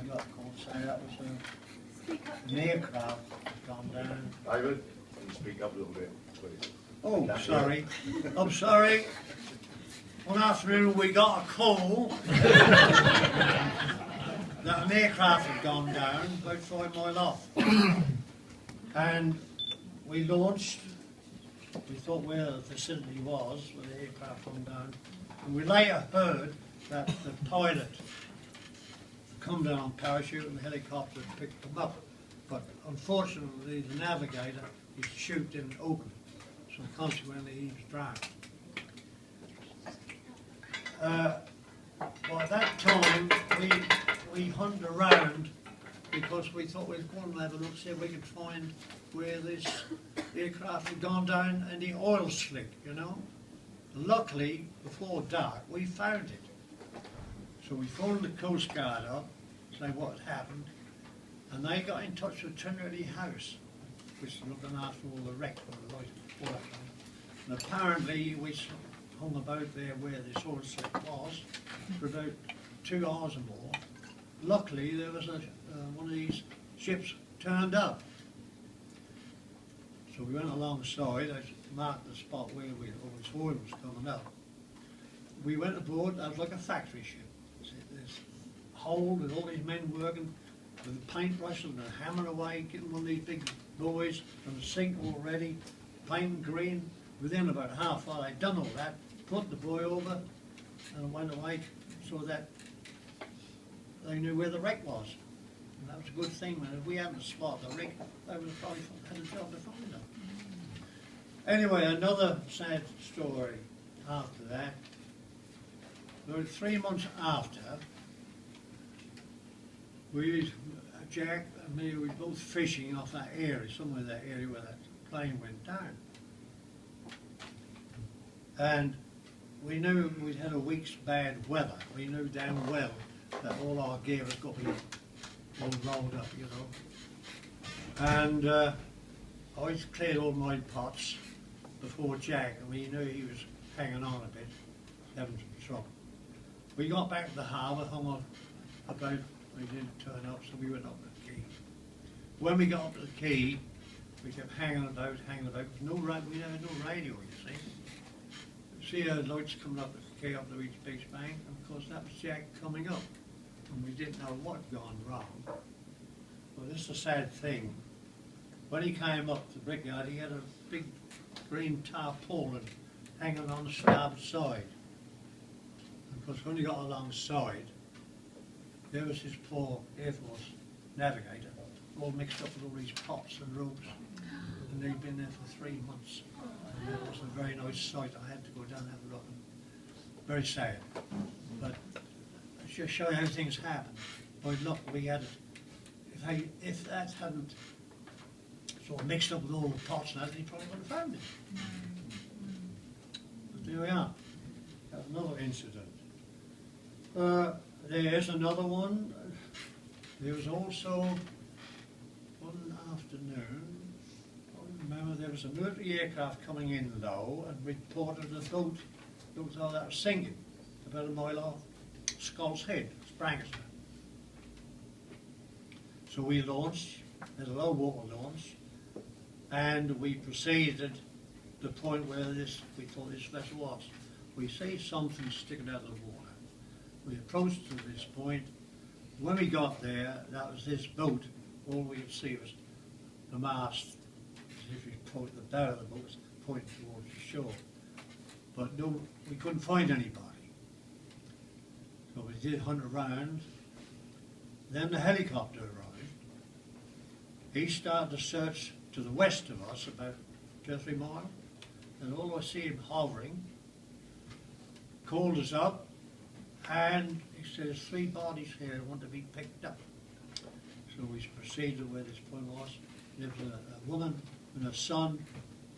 got a call saying that was an aircraft gone down. David, can you speak up a little bit, please? Oh, sorry. I'm sorry. One afternoon we got a call that an aircraft had gone down about 5 miles off. And we launched. We thought where the facility was, where the aircraft gone down. And we later heard that the pilot come down on parachute and the helicopter picked them up. But unfortunately the navigator, his chute didn't open. So consequently he was drowned. By that time we hunted around because we thought we'd go and have a look, see if we could find where this aircraft had gone down in the oil slick, you know. Luckily, before dark, we found it. So we phoned the Coast Guard up, say what had happened, and they got in touch with Trinity House, which is looking after all the wreck of the light. And apparently we hung about there where this oil slick was for about 2 hours or more. Luckily, there was one of these ships turned up. So we went alongside, I marked the spot where all this oil was coming up. We went aboard, that was like a factory ship. This hold with all these men working with a paintbrush and a hammer away, getting one of these big boys from the sink all ready, painting green. Within about half hour they'd done all that, put the boy over and went away so that they knew where the wreck was. And that was a good thing, man. If we hadn't spotted the wreck, they would have probably had a job to find them. Anyway, another sad story after that. About 3 months after, Jack and me, we were both fishing off that area, somewhere in that area where that plane went down. And we knew we'd had a week's bad weather. We knew damn well that all our gear was got to be all rolled up, you know. And I cleared all my pots before Jack, and we knew he was hanging on a bit, having some trouble. We got back to the harbour, hung on about, we didn't turn up, so we went up to the quay. When we got up to the quay, we kept hanging about, with no we had no radio, you see. See our lights coming up at the quay up the East Beach Bank, and of course that was Jack coming up. And we didn't know what had gone wrong. Well, this is a sad thing. When he came up the brickyard, he had a big green tarpaulin hanging on the starboard side. And of course, when he got alongside, there was his poor Air Force navigator, all mixed up with all these pots and ropes. And they'd been there for 3 months. And it was a very nice sight. I had to go down and have a look. Very sad. But just show you how things happen. By luck, we had it. If that hadn't sort of mixed up with all the pots and that, he probably would have found it. But there we are. That's another incident. There's another one. There was also one afternoon. I remember there was a military aircraft coming in low and reported a boat that was sinking about a mile off Skull's Head, Sprangers. So we launched, there's a low water launch, and we proceeded to the point where we thought this vessel was. We see something sticking out of the water. We approached to this point. When we got there, that was this boat. All we could see was the mast, as if you point the bow of the boat was pointing towards the shore. But no, we couldn't find anybody. So we did hunt around. Then the helicopter arrived. He started to search to the west of us, about 2 or 3 miles, and all I see him hovering, called us up, and he says, 3 bodies here want to be picked up. So we proceeded where this point was. There was a woman and a son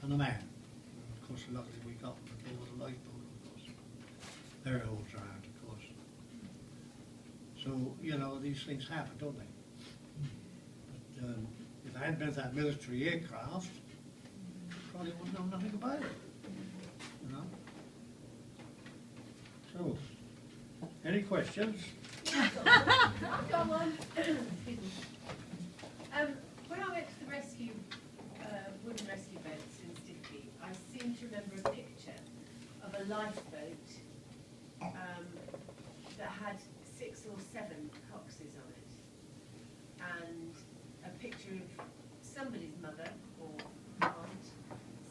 and a man. And of course, luckily we got them aboard the lifeboat, of course. They're all drowned, of course. So, you know, these things happen, don't they? But if I hadn't been that military aircraft, I probably wouldn't know nothing about it, you know? So, any questions? I've got one. 7 coxes on it, and a picture of somebody's mother or aunt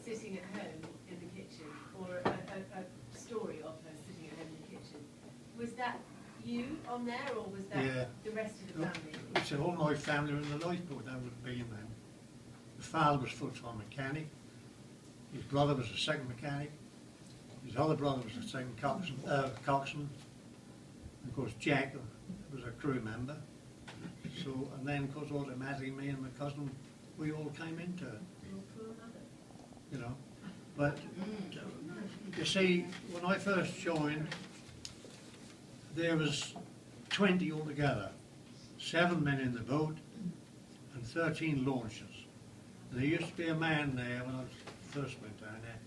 sitting at home in the kitchen, or a story of her sitting at home in the kitchen. Was that you on there, or was that the rest of the family? It's all my family were in the lifeboat. That would be in them. The father was full-time mechanic. His brother was a second mechanic. His other brother was the second coxswain. Of course, Jack was a crew member. So, and then, of course, automatically, me and my cousin, we all came into it. You know, but you see, when I first joined, there was 20 altogether, 7 men in the boat and 13 launches. And there used to be a man there when I first went down there.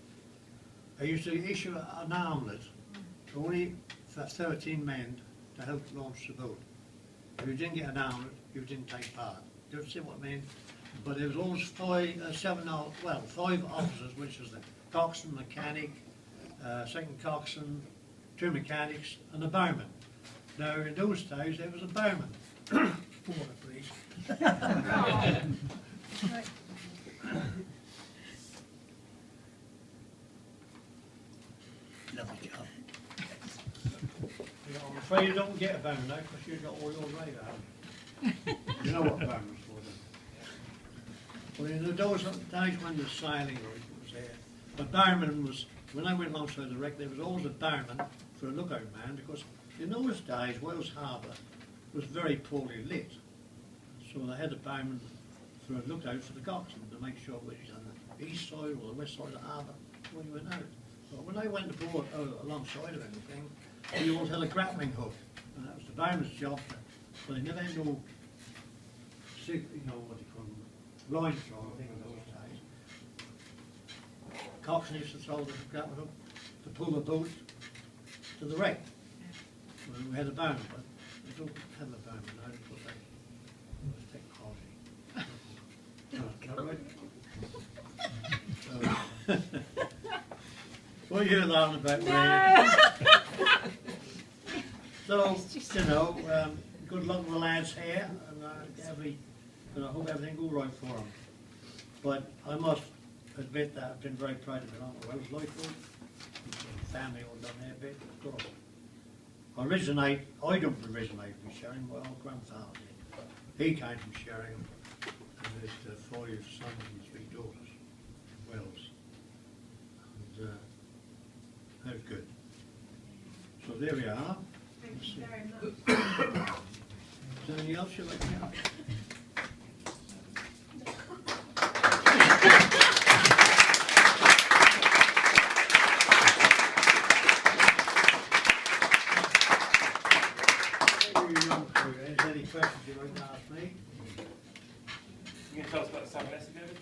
They used to issue an armlet only for 13 men to help launch the boat. If you didn't get an armlet, you didn't take part. Do you see what I mean? But there was always 5 officers, which was the coxswain, mechanic, second coxswain, 2 mechanics, and a bowman. Now, in those days, there was a bowman. Water, please. Lovely job. I'm afraid you don't get a bowman now because you've got all your radar, haven't you? You know what bowman's for, don't you? Well, in those days when the sailing route was there, the bowman was, when I went alongside the wreck, there was always a bowman for a lookout man, because in those days, Wells Harbour was very poorly lit. So they had a bowman for a lookout for the coxswain to make sure whether he's on the east side or the west side of the harbour when he went out. But when they went aboard alongside of anything, he always had a grappling hook, and that was the bowman's job. But they never had no, what do you call them, line throw, I think, in those days. Coxswain used to throw the grappling hook to pull the boat to the wreck. When we had a bowman, but they don't have a bowman now because they technology. What are you laughing about, Maria? So, you know, good luck with the lads here, and I hope everything goes right for them. But I must admit that I've been very proud of it on the Wells Lifeboat. Family all done their bit, of course. I don't originate from Sheringham, my old grandfather did. He came from Sheringham, and there's 5 sons and 3 daughters, Wells. And that was good. So there we are. Thank you very much. Is there anything else you'd like to know? Any questions you'd like to ask me? You can tell us about the summer lesson, David?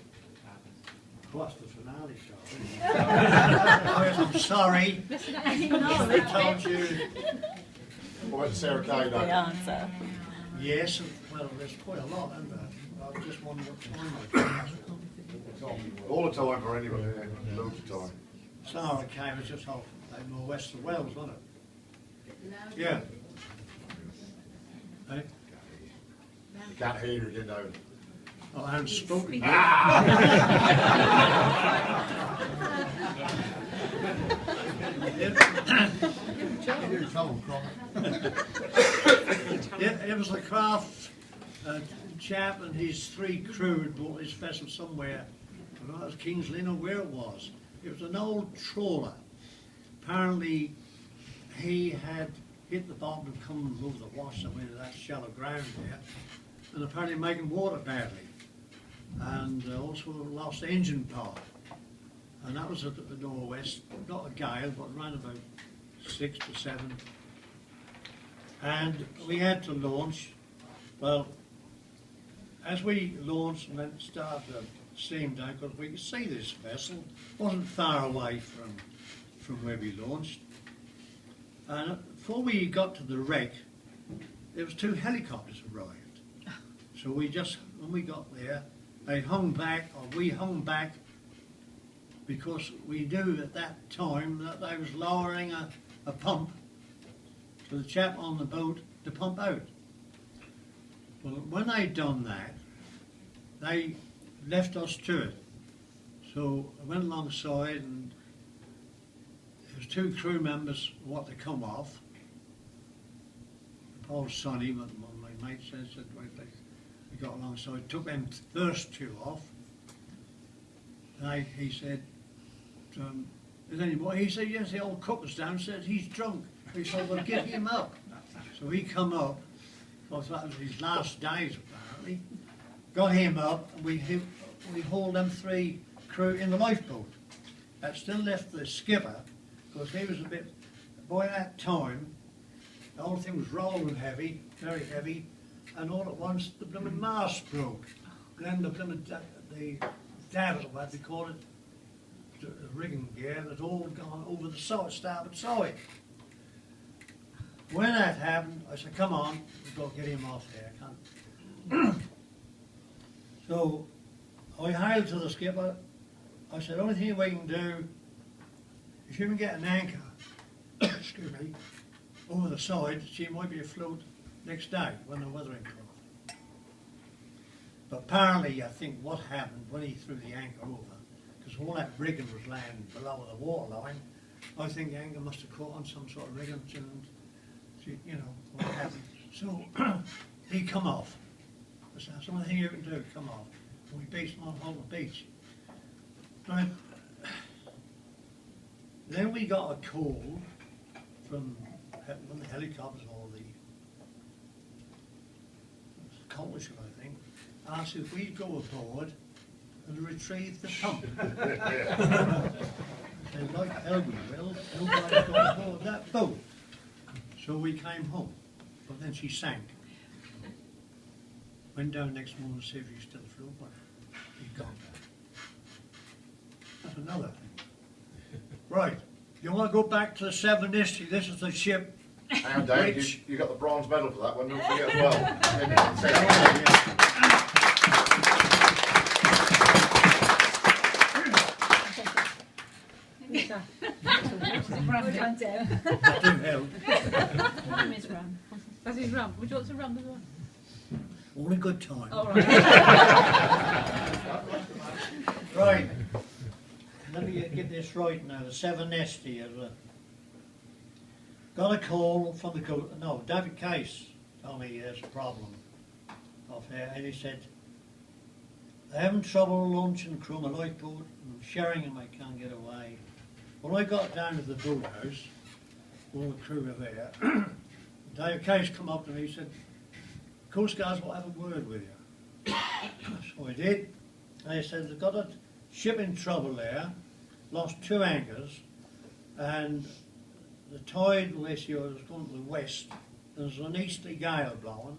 What's the finale show? I'm sorry. I told you. What did Sarah Kay The know? answer. Yes, well, there's quite a lot, isn't there? I just wonder what time I got. All the time for anybody, yeah. Loads of time. Sarah Kay was just off more west of Wales, wasn't it? Yeah. Hey? You can't hear her, you know. Oh, I haven't spoken. It was a craft chap and his 3 crew had bought this vessel somewhere. I don't know if it was King's Lynn or where it was. It was an old trawler. Apparently he had hit the bottom and come over the wash somewhere into that shallow ground there, and apparently making water badly, and also lost engine power, and that was at the northwest, not a gale, but around about 6 to 7, and we had to launch. Well, as we launched and then started to steam down, because we could see this vessel wasn't far away from where we launched. And before we got to the wreck, there was 2 helicopters arrived. So we just, when we got there, they hung back, or we hung back, because we knew at that time that they was lowering a pump to the chap on the boat to pump out. Well, when they done that, they left us to it. So I went alongside, and there was 2 crew members what to come off. Paul Sonny, my mate said we got alongside, took them first 2 off. And he said, is there any more? He said, yes, the old cook was down, said he's drunk. He said, well, give him up. So he come up, I thought that was his last days apparently. Got him up, and we hauled them 3 crew in the lifeboat. That still left the skipper, because he was a bit, by that time, the whole thing was rolling heavy, very heavy, and all at once the blooming mast broke. Then the blooming, the davit, what they call it, the rigging gear, had all gone over the starboard side. When that happened, I said, come on, we've got to get him off there. Can't. So I hailed to the skipper. I said, only thing we can do, if you can get an anchor, excuse me, over the side, she might be afloat next day when the weathering cloth. But apparently, I think what happened when he threw the anchor over, because all that rigging was laying below the waterline, I think the anchor must have caught on some sort of rigging, and you know what happened. So he come off. I said, that's the only thing you can do, come off. And we beached him on Holland Beach. Right. Then we got a call from one of the helicopters or the coalition, I think, asked if we'd go aboard and retrieve the pump. I said, like hell we will, nobody's got aboard that boat. So we came home, but then she sank. Went down next morning to see if she's still afloat, but he'd gone down. That's another thing. Right, you want to go back to the Seven History? This is the ship. Hang on, Dave, you got the bronze medal for that one, don't forget as well. Well done, Deb. That do help. Miss Rum. That's his rum. Would you want some rum as well? All in good time. All right. Right. Let me get this right now. The Seven Nesty has got a call from the no, David Case told me there's a problem off here, and he said they're having trouble launching from a lifeboat and Sheringham they can't get away. When I got down to the boathouse, all the crew were there. David Case come up to me and said, Coast Guards will have a word with you. So I did. And they said they've got a ship in trouble there, lost 2 anchors, and the tide ratio is going to the west. There's an easterly gale blowing,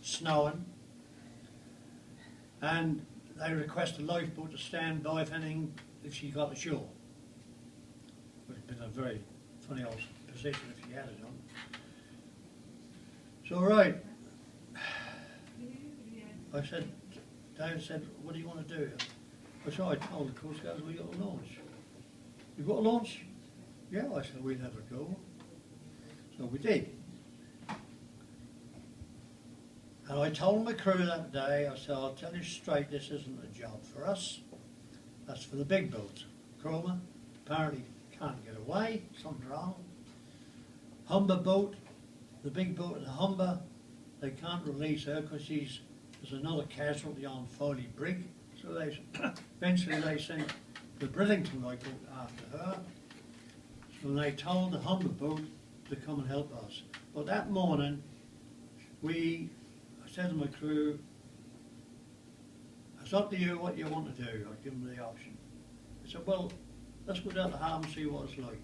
snowing, and they request a lifeboat to stand by if she got ashore. Would have been a very funny old position if she had it on. So right, I said, Dave said, what do you want to do? So I told the Coast Guards, we got a launch. You got a launch? Yeah, I said, we'd have a go. So we did. And I told my crew that day, I said, I'll tell you straight, this isn't a job for us. That's for the big boats. Cromer apparently can't get away, something's wrong. Humber boat, the big boat in the Humber, they can't release her because there's another casualty on Foley Brig. So they eventually they sent the Bridlington lifeboat after her. So they told the Humber boat to come and help us. But that morning, I said to my crew, it's up to you what you want to do. I give them the option. I said, well, let's go down to the harbour and see what it's like.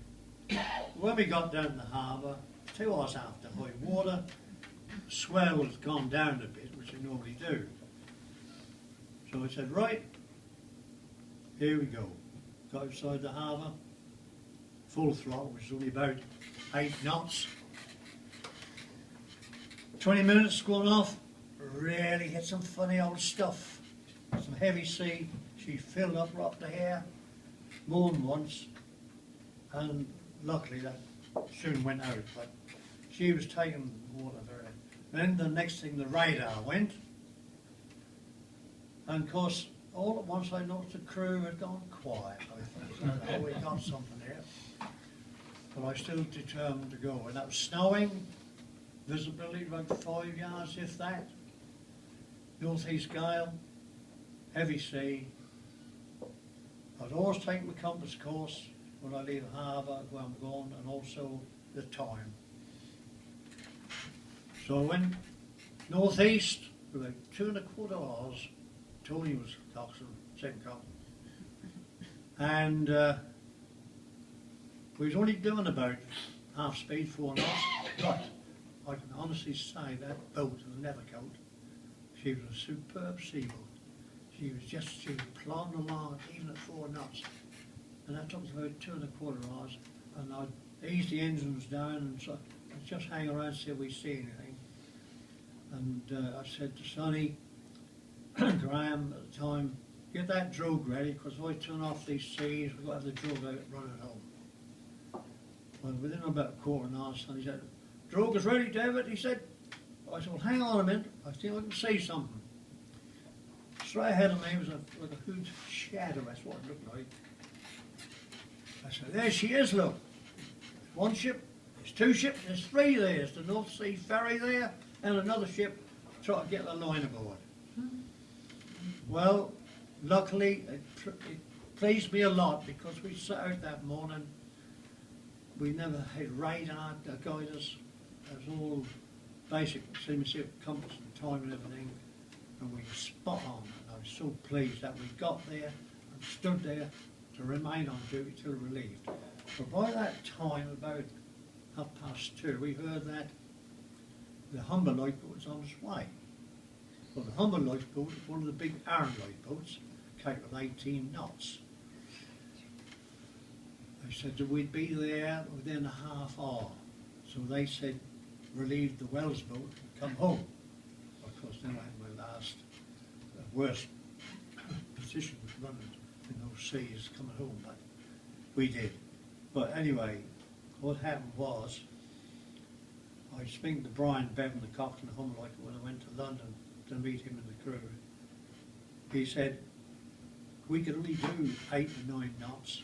When we got down to the harbour, 2 hours after high water, swell has gone down a bit, which they normally do. So I said, right, here we go. Got outside the harbour, full throttle, which is only about 8 knots. 20 minutes going off, really hit some funny old stuff. Some heavy sea, she filled up right up to here, more than once, and luckily that soon went out, but she was taking water very, Then the next thing, the radar went. And of course, all at once I noticed the crew had gone quiet. I thought, oh, we got something here. But I still determined to go. And that was snowing, visibility about 5 yards, if that. Northeast gale, heavy sea. I'd always take my compass course when I leave harbour, where I'm going, and also the time. So I went northeast for about 2¼ hours. Tony was coxswain, second coxswain. And we was only doing about half speed, 4 knots, but I can honestly say that boat was never cold. She was a superb seaboat. She was plodding along even at 4 knots. And that took us about 2¼ hours, and I'd ease the engines down and so I'd just hang around see if we see anything. And I said to Sonny, Graham at the time, get that drogue ready, because if I turn off these seas, we've got to have the drogue out running home. Well, within about a quarter of an hour, Sonny said, drogue is ready, David, he said. I said, well, hang on a minute, I think I can see something. Straight ahead of me was like a huge shadow, that's what it looked like. I said, there she is, look. There's 1 ship, there's 2 ships, there's 3 there. There's the North Sea ferry there, and another ship trying to get the line aboard. Well, luckily, it pleased me a lot, because we set out that morning. We never had radar to guide us. It was all basic, see compass and time and everything, and we were spot on. And I was so pleased that we got there and stood there to remain on duty till relieved. But by that time, about 2:30, we heard that the Humber lifeboat was on its way. Well, the Humber lifeboat is one of the big RNLI boats, capable of 18 knots. They said that we'd be there within a half hour. So they said, relieve the Wells boat and come home. Of course, then I had my last, worst position was running in those seas coming home, but we did. But anyway, what happened was, I was speaking to Brian Bevan, the coxswain of Humber, when I went to London to meet him and the crew. He said, we could only do 8 or 9 knots.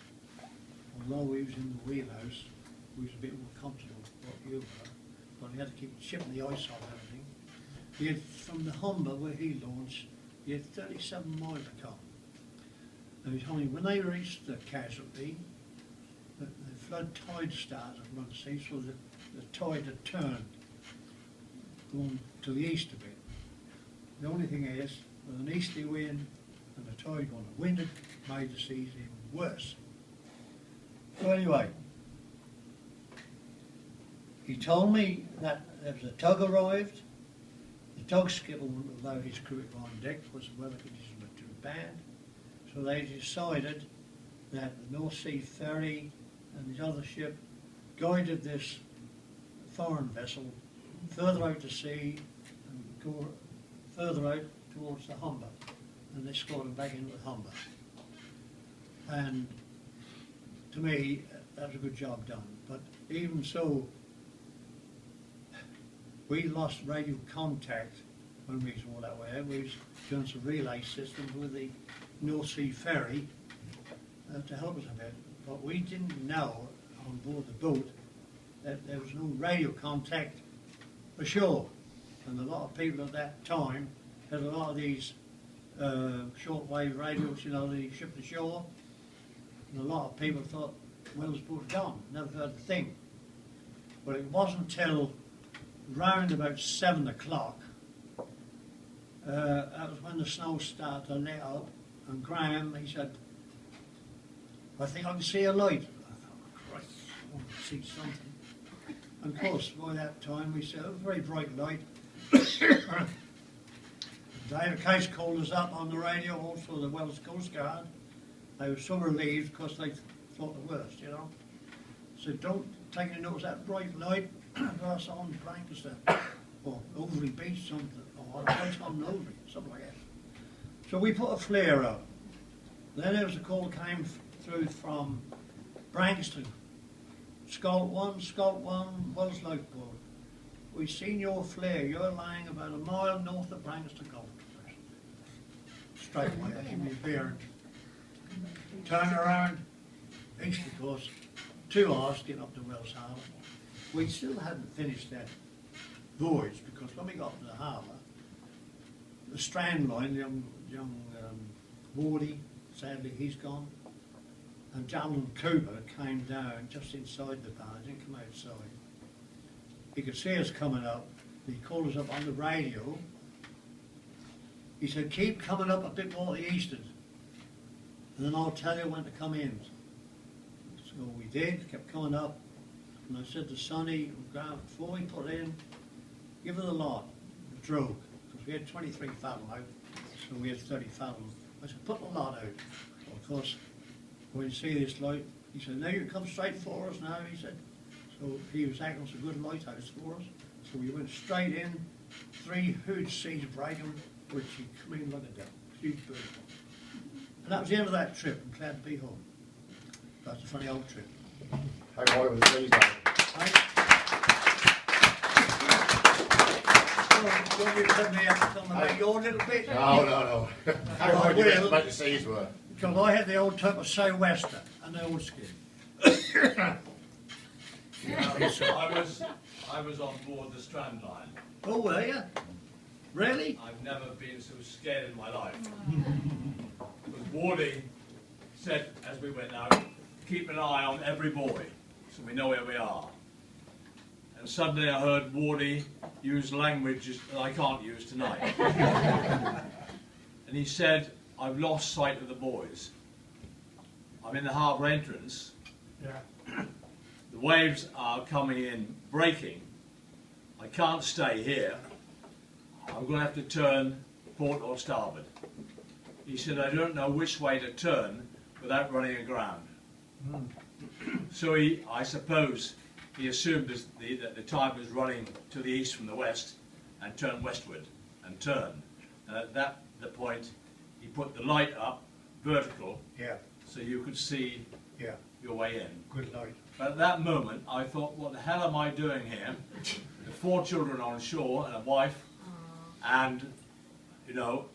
Although we was in the wheelhouse, we was a bit more comfortable than what you were, but we had to keep chipping the ice off everything. He had, from the Humber where he launched, he had 37 miles to come. And he told me when they reached the casualty, the flood tide started to run sea, so the tide had turned, going to the east a bit. The only thing is, with an easterly wind and the tide going, the wind had made the seas even worse. So anyway, he told me that there was a tug arrived. The tug skipper wouldn't allow his crew to go on deck because the weather conditions were too bad. So they decided that the North Sea ferry and this other ship guided this foreign vessel further out to sea and go further out towards the Humber, and they escorted back into the Humber. And to me, that was a good job done. But even so, we lost radio contact when we was all that way. We was doing some relay systems with the North Sea ferry to help us a bit. But we didn't know on board the boat that there was no radio contact ashore. And a lot of people at that time had a lot of these shortwave radios, you know, they shipped ashore. And a lot of people thought Wells boat had gone, never heard a thing. But it wasn't until round about 7 o'clock, that was when the snow started to let up, and Graham, he said, I think I can see a light. I thought, Christ, I want to see something. And of course, by that time, we saw a very bright light. David Case called us up on the radio, also the Wells Coast Guard. They were so relieved because they thought the worst, you know. So don't take any notice of that bright light, glass on Lancaster, or Overy Beach, something, or right on Overy, something like that. So we put a flare up. Then there was a call came through from Branxton. Scott 1, Wells Lifeboat. we seen your flare. You're lying about a mile north of Brankston Golf Course. Straight away, I give me a beer. Turn around, east of course, 2 hours getting up to Wells Harbour. We still hadn't finished that voyage because when we got to the harbour, the strand line, young Wardy, sadly he's gone, and John Cooper came down just inside the bar, didn't come outside. He could see us coming up. He called us up on the radio. He said, keep coming up a bit more to the eastern, and then I'll tell you when to come in. So we did, kept coming up, and I said to Sonny, before we put in, give her the lot, the drogue, because we had 23 fathom out, so we had 30 fathom. I said, put the lot out. Well, of course, when you see this light, he said, no, you come straight for us now, he said. So he was acting as a good lighthouse for us. So we went straight in, 3 huge seas breaking, which he come in like a devil, huge bird. And that was the end of that trip. I'm glad to be home. That's a funny old trip. How high was the seas now? Do you want me to let me have to tell about your little bit? No. How high do you estimate the seas were? Because I had the old type of sou'wester and the old skin. I was on board the Strand Line. Oh, were you? Really? I've never been so scared in my life. Because Wardy said as we went out, keep an eye on every buoy so we know where we are. And suddenly I heard Wardy use language that I can't use tonight. And he said, I've lost sight of the buoys. I'm in the harbour entrance. Yeah. The waves are coming in, breaking. I can't stay here. I'm going to have to turn port or starboard. He said, I don't know which way to turn without running aground. So I suppose he assumed that the tide was running to the east from the west and turned westward and turned. And at the point, he put the light up vertical, Yeah. so you could see Yeah. your way in. Good light. But at that moment, I thought, what the hell am I doing here? With 4 children on shore and a wife, and, you know,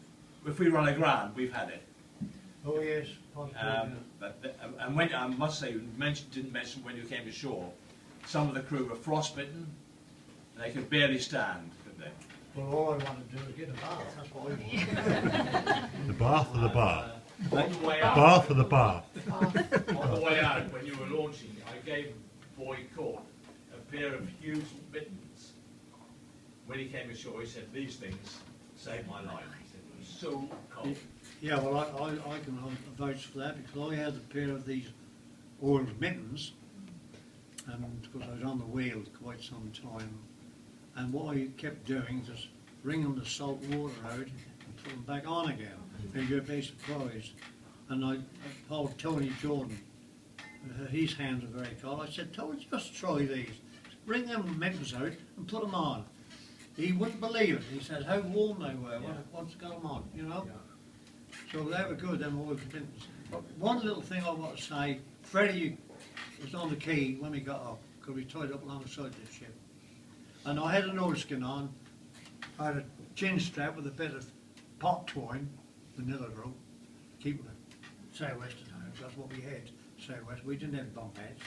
if we run aground, we've had it. Oh, yes. Possibly. And when, I must say, you didn't mention when you came ashore, some of the crew were frostbitten, and they could barely stand, could they? Well, all I want to do is get a bath. That's what I want. The bath or the bar? On the way out, Bath or the bar? on the way out, when you were launching, I gave boy Court a pair of huge mittens. When he came ashore, he said, these things saved my life. He said, it was so cold. Yeah, well, I can vouch for that because I had a pair of these oiled mittens, and because I was on the wheel quite some time, and what I kept doing is just wringing the salt water out and put them back on again. And you'd be surprised. And I told Tony Jordan, his hands are very cold. I said, Tony, just try these. Bring them mittens out and put them on. He wouldn't believe it. He said how warm they were once got them on, you know. So they were good, them oiled mittens. But one little thing I want to say, Freddie was on the quay when we got up, because we tied up alongside the ship. And I had an oilskin on. I had a chin strap with a bit of pot twine, vanilla rope, keeping the sou'wester down. That's what we had, sou'wester. We didn't have bump hats.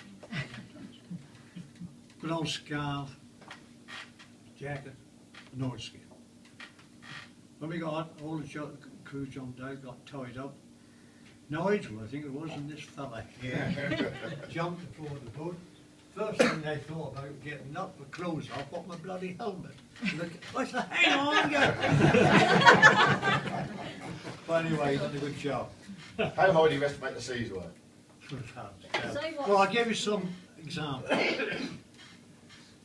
Good old scarf, jacket, an oilskin. When we got all the crew jumped out, got tied up. Nigel, I think it was, and this fella here jumped aboard the boat. First thing they thought about getting up, my clothes off, what my bloody helmet. I said, hang on, go. But anyway, he did a good job. How high do you estimate the seas were? Well, I'll give you some examples.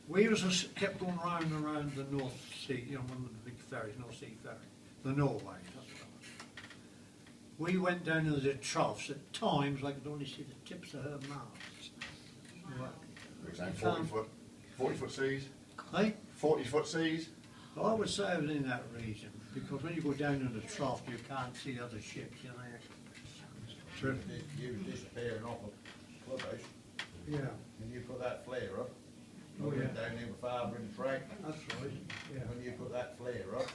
We kept going round and round the North Sea, you know, one of the big ferries, North Sea ferry, the Norway, that's what it was. We went down into the troughs. At times, I could only see the tips of her masts. For example, 40 foot seas? Hey? 40-foot seas? Well, I would say I was in that region, because when you go down in the trough, you can't see other ships, you know. You disappearing off a clubhouse, Yeah. and you put that flare up, Oh, I yeah. went down there with father in the tractor. That's right, yeah. When you put that flare up,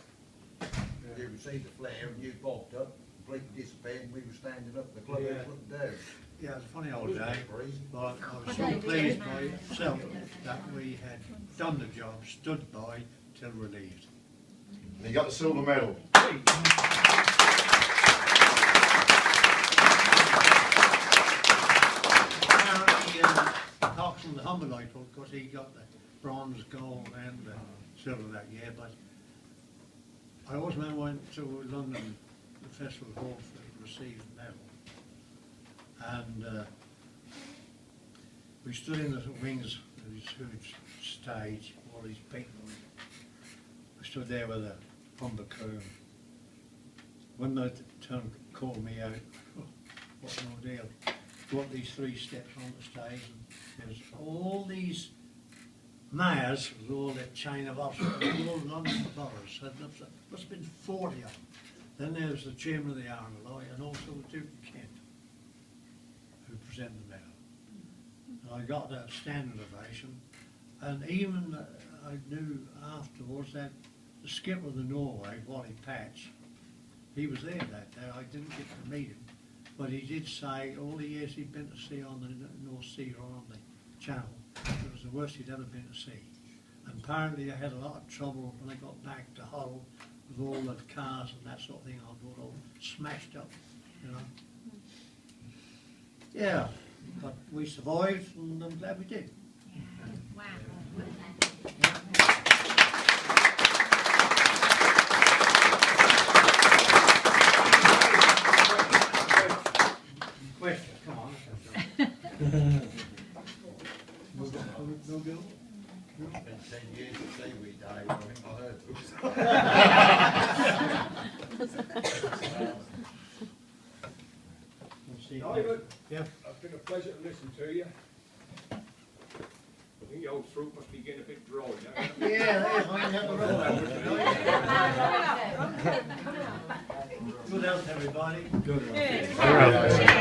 you received the flare and you bobbed up, completely disappeared, and we were standing up, the club was Yeah. looking down. Yeah, it's a funny old day, Freezing. but I was so pleased myself that we had done the job, stood by till relieved. And he got the silver medal. Apparently, Coxswain, the Humber Lifeboat, of course, he got the bronze, gold and silver that year, but I always remember went to London, the Festival Hall to receive the medal. And we stood in the wings of this huge stage, all these people. We stood there with a Humber crew. When the turn called me out, oh, what an ordeal. Go up these 3 steps on the stage, and there's all these mayors with all that chain of officers, all London boroughs. Must have been 40 of them. Then there's the chairman of the RNLI and also the Duke of Kent, who presented the medal. And I got a standing ovation, and even I knew afterwards that the skipper of the Norway, Wally Patch, he was there that day. I didn't get to meet him, but he did say all the years he'd been to sea on the North Sea or on the Channel, it was the worst he'd ever been to sea. And apparently I had a lot of trouble when I got back to Hull with all the cars and that sort of thing on board, all smashed up, you know. Yeah, but we survived, and I'm glad we did. Wow. Question, come on. No bill? It's been 10 years to say we died, I think I heard. We'll see. David, Yeah. it's been a pleasure to listen to you. I think the old fruit must be getting a bit dry now. Yeah, they might have a roll out. Good health, everybody. Yeah.